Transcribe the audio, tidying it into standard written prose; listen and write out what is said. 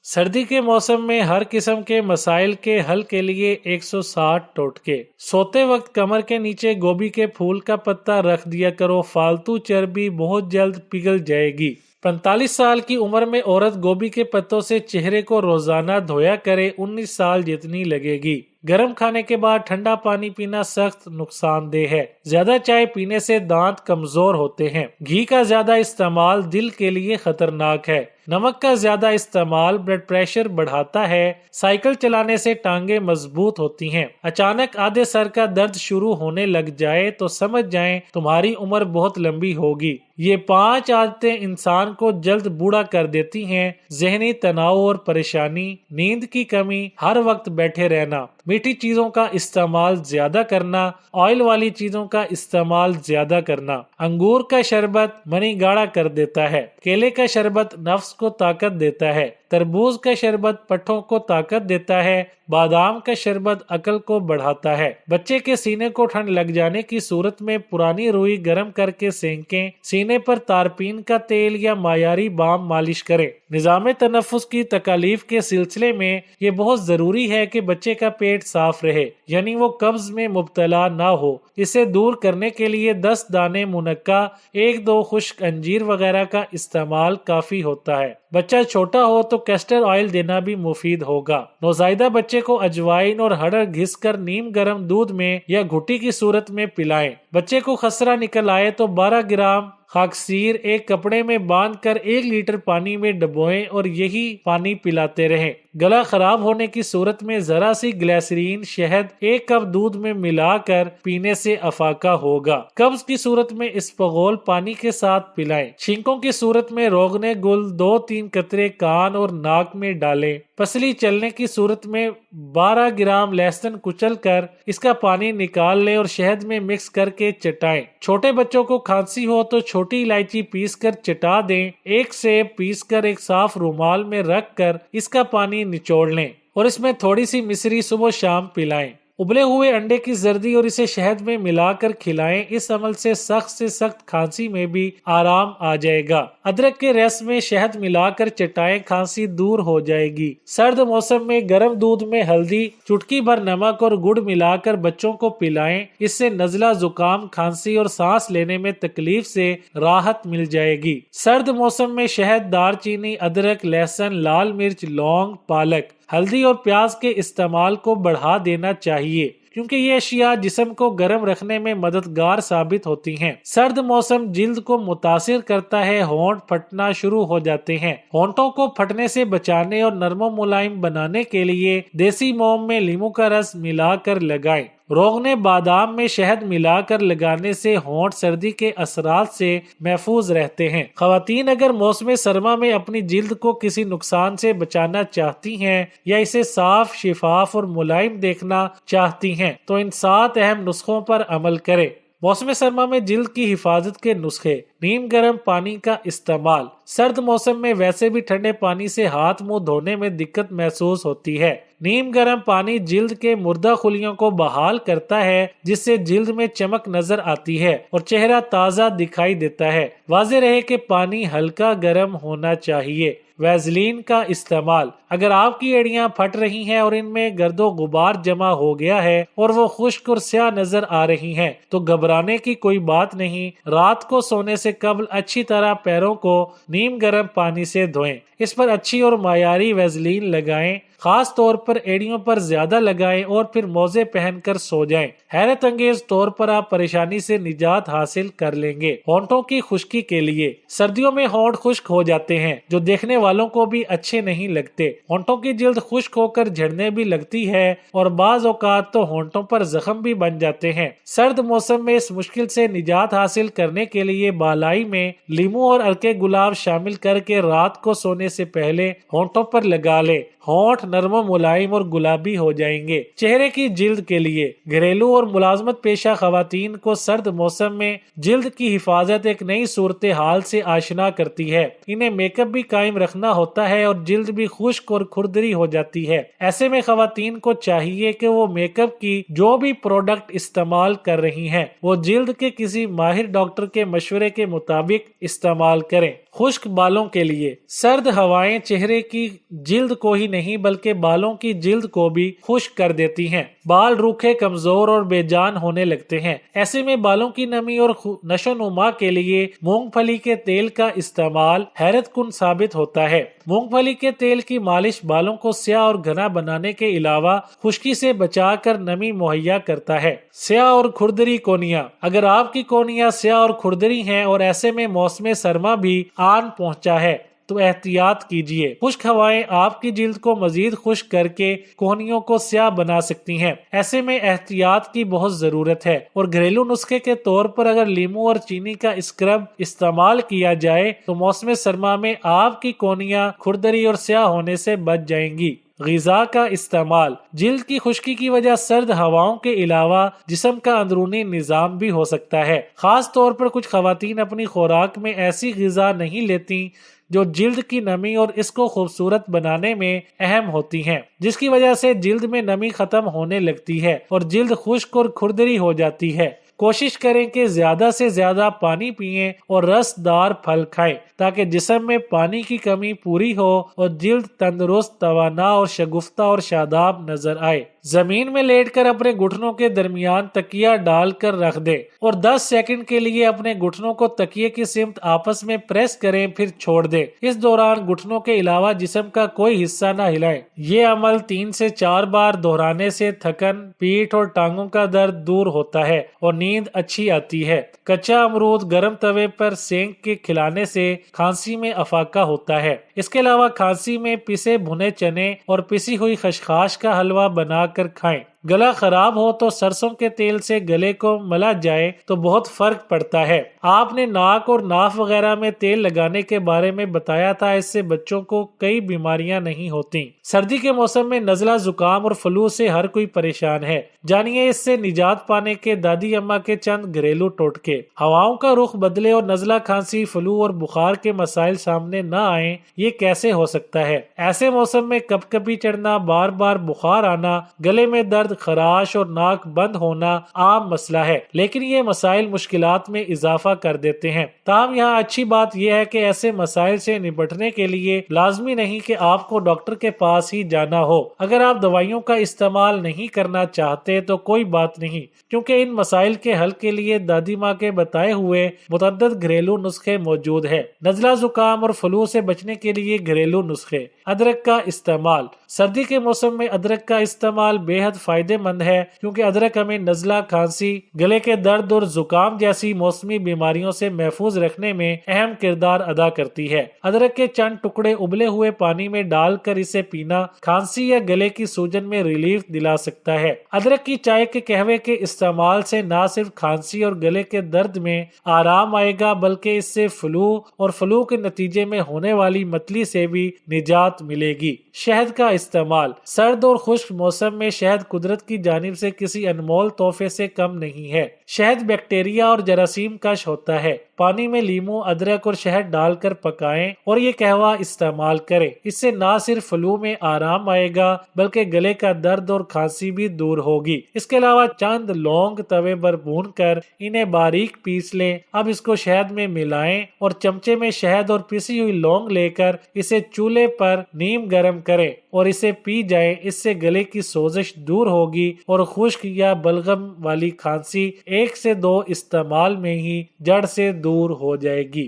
سردی کے موسم میں ہر قسم کے مسائل کے حل کے لیے 160 ٹوٹکے۔ سوتے وقت کمر کے نیچے گوبھی کے پھول کا پتا رکھ دیا کرو، فالتو چربی بہت جلد پگھل جائے گی۔ 45 سال کی عمر میں عورت گوبھی کے پتوں سے چہرے کو روزانہ دھویا کرے، 19 سال جتنی لگے گی۔ گرم کھانے کے بعد ٹھنڈا پانی پینا سخت نقصان دہ ہے۔ زیادہ چائے پینے سے دانت کمزور ہوتے ہیں۔ گھی کا زیادہ استعمال دل کے لیے خطرناک ہے۔ نمک کا زیادہ استعمال بلڈ پریشر بڑھاتا ہے۔ سائیکل چلانے سے ٹانگیں مضبوط ہوتی ہیں۔ اچانک آدھے سر کا درد شروع ہونے لگ جائے تو سمجھ جائیں تمہاری عمر بہت لمبی ہوگی۔ یہ 5 عادتیں انسان کو جلد بوڑھا کر دیتی ہیں: ذہنی تناؤ اور پریشانی، نیند کی کمی، ہر وقت بیٹھے رہنا، میٹھی چیزوں کا استعمال زیادہ کرنا، آئل والی چیزوں کا استعمال زیادہ کرنا۔ انگور کا شربت منی گاڑا کر دیتا ہے۔ کیلے کا شربت نفس کو طاقت دیتا ہے۔ تربوز کا شربت پٹھوں کو طاقت دیتا ہے۔ بادام کا شربت عقل کو بڑھاتا ہے۔ بچے کے سینے کو ٹھنڈ لگ جانے کی صورت میں پرانی روئی گرم کر کے سینکیں۔ سینے پر تارپین کا تیل یا معیاری بام مالش کریں۔ نظام تنفس کی تکالیف کے سلسلے میں یہ بہت ضروری ہے کہ بچے کا پیٹ صاف رہے، یعنی وہ قبض میں مبتلا نہ ہو۔ اسے دور کرنے کے لیے 10 دانے منقع، 1-2 خشک انجیر وغیرہ کا استعمال کافی ہوتا ہے۔ بچہ چھوٹا ہو تو کیسٹر آئل دینا بھی مفید ہوگا۔ نوزائیدہ بچے کو اجوائن اور ہڑر گھس کر نیم گرم دودھ میں یا گھٹی کی صورت میں پلائیں۔ بچے کو خسرہ نکل آئے تو 12 گرام خاکسیر ایک کپڑے میں باندھ کر 1 لیٹر پانی میں ڈبوئیں اور یہی پانی پلاتے رہیں۔ گلا خراب ہونے کی صورت میں ذرا سی گلیسرین شہد 1 کپ دودھ میں ملا کر پینے سے افاقہ ہوگا۔ قبض کی صورت میں اسپغول پانی کے ساتھ پلائیں۔ چھینکوں کی صورت میں روغن گل 2-3 قطرے کان اور ناک میں ڈالیں۔ پسلی چلنے کی صورت میں 12 گرام لہسن کچل کر اس کا پانی نکال لیں اور شہد میں مکس کر کے چٹائیں۔ چھوٹے بچوں کو کھانسی ہو تو چھوٹی الائچی پیس کر چٹا دیں۔ 1 سیب پیس کر ایک صاف رومال میں رکھ کر اس کا پانی نچوڑ لیں اور اس میں تھوڑی سی مصری صبح شام پلائیں۔ ابلے ہوئے انڈے کی زردی اور اسے شہد میں ملا کر کھلائیں۔ اس عمل سے سخت کھانسی میں بھی آرام آ جائے گا۔ ادرک کے رس میں شہد ملا کر چٹائیں، کھانسی دور ہو جائے گی۔ سرد موسم میں گرم دودھ میں ہلدی، چٹکی بھر نمک اور گڑ ملا کر بچوں کو پلائیں۔ اس سے نزلہ، زکام، کھانسی اور سانس لینے میں تکلیف سے راحت مل جائے گی۔ سرد موسم میں شہد، دار چینی، ادرک، لہسن، لال مرچ، لونگ، پالک، ہلدی اور پیاز کے استعمال کو بڑھا دینا چاہیے، کیونکہ یہ اشیاء جسم کو گرم رکھنے میں مددگار ثابت ہوتی ہیں۔ سرد موسم جلد کو متاثر کرتا ہے، ہونٹ پھٹنا شروع ہو جاتے ہیں۔ ہونٹوں کو پھٹنے سے بچانے اور نرم و ملائم بنانے کے لیے دیسی موم میں لیموں کا رس ملا کر لگائیں۔ روغن بادام میں شہد ملا کر لگانے سے ہونٹ سردی کے اثرات سے محفوظ رہتے ہیں۔ خواتین اگر موسم سرما میں اپنی جلد کو کسی نقصان سے بچانا چاہتی ہیں یا اسے صاف، شفاف اور ملائم دیکھنا چاہتی ہیں تو ان 7 اہم نسخوں پر عمل کریں۔ موسم سرما میں جلد کی حفاظت کے نسخے: نیم گرم پانی کا استعمال۔ سرد موسم میں ویسے بھی ٹھنڈے پانی سے ہاتھ منہ دھونے میں دقت محسوس ہوتی ہے۔ نیم گرم پانی جلد کے مردہ خلیوں کو بحال کرتا ہے، جس سے جلد میں چمک نظر آتی ہے اور چہرہ تازہ دکھائی دیتا ہے۔ واضح رہے کہ پانی ہلکا گرم ہونا چاہیے۔ ویزلین کا استعمال: اگر آپ کی ایڑیاں پھٹ رہی ہیں اور ان میں گرد و غبار جمع ہو گیا ہے اور وہ خشک اور سیاہ نظر آ رہی ہیں تو گھبرانے کی کوئی بات نہیں۔ رات کو سونے سے قبل اچھی طرح پیروں کو نیم گرم پانی سے دھوئیں۔ اس پر اچھی اور معیاری ویزلین لگائیں، خاص طور پر ایڑیوں پر زیادہ لگائیں اور پھر موزے پہن کر سو جائیں۔ حیرت انگیز طور پر آپ پریشانی سے نجات حاصل کر لیں گے۔ ہونٹوں کی خشکی کے لیے: سردیوں میں ہونٹ خشک ہو جاتے ہیں جو دیکھنے والوں کو بھی اچھے نہیں لگتے۔ ہونٹوں کی جلد خشک ہو کر جھڑنے بھی لگتی ہے اور بعض اوقات تو ہونٹوں پر زخم بھی بن جاتے ہیں۔ سرد موسم میں اس مشکل سے نجات حاصل کرنے کے لیے بالائی میں لیموں اور ہلکے گلاب شامل کر کے رات کو سونے سے پہلے ہونٹوں پر لگا لیں۔ ہونٹ نرم و ملائم اور گلابی ہو جائیں گے۔ چہرے کی جلد کے لیے: گھریلو اور ملازمت پیشہ خواتین کو سرد موسم میں جلد کی حفاظت ایک نئی صورتحال سے آشنا کرتی ہے۔ انہیں میک اپ بھی قائم رکھنا ہوتا ہے اور جلد بھی خشک اور کھردری ہو جاتی ہے۔ ایسے میں خواتین کو چاہیے کہ وہ میک اپ کی جو بھی پروڈکٹ استعمال کر رہی ہیں وہ جلد کے کسی ماہر ڈاکٹر کے مشورے کے مطابق استعمال کریں۔ خشک بالوں کے لیے سرد ہوائیں چہرے کی جلد کو ہی نہیں بلکہ بالوں کی جلد کو بھی خشک کر دیتی ہیں۔ بال روکھے، کمزور اور بے جان ہونے لگتے ہیں۔ ایسے میں بالوں کی نمی اور نشو و نما کے لیے مونگ پھلی کے تیل کا استعمال حیرت کن ثابت ہوتا ہے۔ مونگ پھلی کے تیل کی مالش بالوں کو سیاہ اور گھنا بنانے کے علاوہ خشکی سے بچا کر نمی مہیا کرتا ہے۔ سیاہ اور کھردری کونیاں، اگر آپ کی کونیاں سیاہ اور کھردری ہیں اور ایسے میں موسم سرما بھی آن پہنچا ہے تو احتیاط کیجیے۔ خشک ہوائیں آپ کی جلد کو مزید خشک کر کے کونیوں کو سیاہ بنا سکتی ہیں۔ ایسے میں احتیاط کی بہت ضرورت ہے، اور گھریلو نسخے کے طور پر اگر لیموں اور چینی کا اسکرب استعمال کیا جائے تو موسم سرما میں آپ کی کونیاں کھردری اور سیاہ ہونے سے بچ جائیں گی۔ غذا کا استعمال، جلد کی خشکی کی وجہ سرد ہواؤں کے علاوہ جسم کا اندرونی نظام بھی ہو سکتا ہے۔ خاص طور پر کچھ خواتین اپنی خوراک میں ایسی غذا نہیں لیتی جو جلد کی نمی اور اس کو خوبصورت بنانے میں اہم ہوتی ہیں، جس کی وجہ سے جلد میں نمی ختم ہونے لگتی ہے اور جلد خشک اور کھردری ہو جاتی ہے۔ کوشش کریں کہ زیادہ سے زیادہ پانی پئیں اور رس دار پھل کھائیں تاکہ جسم میں پانی کی کمی پوری ہو اور جلد تندرست، توانا اور شگفتہ اور شاداب نظر آئے۔ زمین میں لیٹ کر اپنے گھٹنوں کے درمیان تکیہ ڈال کر رکھ دیں اور 10 سیکنڈ کے لیے اپنے گھٹنوں کو تکیے کی سمت آپس میں پریس کریں، پھر چھوڑ دیں۔ اس دوران گھٹنوں کے علاوہ جسم کا کوئی حصہ نہ ہلائیں۔ یہ عمل 3 سے 4 بار دہرانے سے تھکن، پیٹھ اور ٹانگوں کا درد دور ہوتا ہے اور نیند اچھی آتی ہے۔ کچا امرود گرم توے پر سینک کے کھلانے سے کھانسی میں افاقہ ہوتا ہے۔ اس کے علاوہ کھانسی میں پسے بھنے چنے اور پسی ہوئی خشخاش کا حلوہ بنا کر کھائیں۔ گلا خراب ہو تو سرسوں کے تیل سے گلے کو ملا جائے تو بہت فرق پڑتا ہے۔ آپ نے ناک اور ناف وغیرہ میں تیل لگانے کے بارے میں بتایا تھا، اس سے بچوں کو کئی بیماریاں نہیں ہوتی۔ سردی کے موسم میں نزلہ، زکام اور فلو سے ہر کوئی پریشان ہے، جانیے اس سے نجات پانے کے دادی اماں کے چند گھریلو ٹوٹکے۔ ہواؤں کا رخ بدلے اور نزلہ، کھانسی، فلو اور بخار کے مسائل سامنے نہ آئیں، یہ کیسے ہو سکتا ہے؟ ایسے موسم میں کپ کپی چڑھنا، بار بار بخار آنا، گلے میں درد، خراش اور ناک بند ہونا عام مسئلہ ہے، لیکن یہ مسائل مشکلات میں اضافہ کر دیتے ہیں۔ تاہم یہاں اچھی بات یہ ہے کہ ایسے مسائل سے نپٹنے کے لیے لازمی نہیں کہ آپ کو ڈاکٹر کے پاس ہی جانا ہو۔ اگر آپ دوائیوں کا استعمال نہیں کرنا چاہتے تو کوئی بات نہیں، کیونکہ ان مسائل کے حل کے لیے دادی ماں کے بتائے ہوئے متعدد گھریلو نسخے موجود ہیں۔ نزلہ، زکام اور فلو سے بچنے کے لیے گھریلو نسخے۔ ادرک کا استعمال، سردی کے موسم میں ادرک کا استعمال بے حد فائدہ مند ہے، کیونکہ ادرک ہمیں نزلہ، کھانسی، گلے کے درد اور زکام جیسی موسمی بیماریوں سے محفوظ رکھنے میں اہم کردار ادا کرتی ہے۔ ادرک کے چند ٹکڑے ابلے ہوئے پانی میں ڈال کر اسے پینا کھانسی یا گلے کی سوجن میں ریلیف دلا سکتا ہے۔ ادرک کی چائے کے قہوے کے استعمال سے نہ صرف کھانسی اور گلے کے درد میں آرام آئے گا بلکہ اس سے فلو اور فلو کے نتیجے میں ہونے والی متلی سے بھی نجات ملے گی۔ شہد کا استعمال، سرد اور خشک موسم میں شہد قدرت کی جانب سے کسی انمول تحفے سے کم نہیں ہے۔ شہد بیکٹیریا اور جراثیم کش ہوتا ہے۔ پانی میں لیموں، ادرک اور شہد ڈال کر پکائیں اور یہ قہوہ استعمال کریں۔ اس سے نہ صرف فلو میں آرام آئے گا بلکہ گلے کا درد اور کھانسی بھی دور ہوگی۔ اس کے علاوہ چند لونگ توے پر بھون کر انہیں باریک پیس لیں۔ اب اس کو شہد میں ملائیں اور چمچے میں شہد اور پسی ہوئی لونگ لے کر اسے چولہے پر نیم گرم کریں اور اسے پی جائیں۔ اس سے گلے کی سوزش دور ہوگی اور خشک یا بلغم والی کھانسی 1 سے 2 استعمال میں ہی جڑ سے دور ہو جائے گی۔